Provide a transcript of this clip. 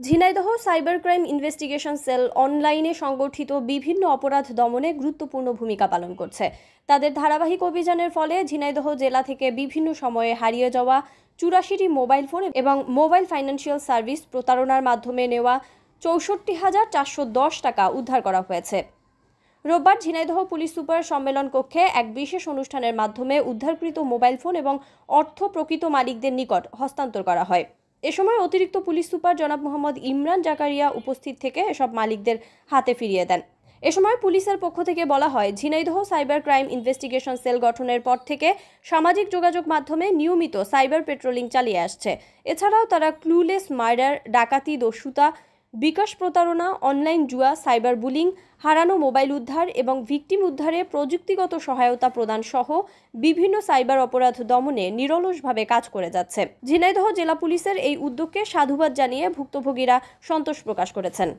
Jhenaidah cyber crime investigation cell অনলাইনে সংগঠিত বিভিন্ন অপরাধ দমনে গুরুত্বপূর্ণ ভূমিকা পালন করছে। তাদের ধারাবাহিক অভিযানের ফলে ঝিনাইদহ জেলা থেকে বিভিন্ন সময়ে হারিয়ে যাওয়া ৮৪টি মোবাইল ফোন এবং মোবাইল ফাইন্যান্সিয়াল সার্ভিস প্রতারণার মাধ্যমে নেওয়া ৬৪,৪১০ টাকা উদ্ধার করা হয়েছে। রোববার ঝিনাইদহ পুলিশ সুপার সম্মেলন কক্ষে এক বিশেষ অনুষ্ঠানের মাধ্যমে উদ্ধারকৃত মোবাইল ফোন এবং অর্থ প্রকৃত মালিকদের নিকট হস্তান্তর করা হয়। এ সময় অতিরিক্ত পুলিশ সুপার জনাব মোহাম্মদ ইমরান জাকারিয়া উপস্থিত থেকে এসব মালিকদের হাতে ফিরিয়ে দেন। এ সময় পুলিশের পক্ষ থেকে বলা হয়, Jhenaidah cyber crime investigation cell গঠনের পর থেকে সামাজিক যোগাযোগ মাধ্যমে নিয়মিত সাইবার পেট্রোলিং চালিয়ে আসছে। এছাড়াও তারা ক্লুলেস মার্ডার, ডাকাতি, দস্যুতা, বিকাশ প্রতারণা, অনলাইন জুয়া, সাইবার বুলিং, হারানো মোবাইল উদ্ধার এবং ভিকটিম উদ্ধারে প্রযুক্তিগত সহায়তা প্রদান সহ বিভিন্ন সাইবার অপরাধ দমনে নিরলসভাবে কাজ করে যাচ্ছে। ঝিনাইদহ জেলা পুলিশের এই উদ্যোগকে সাধুবাদ জানিয়ে ভুক্তভোগীরা সন্তোষ প্রকাশ করেছেন।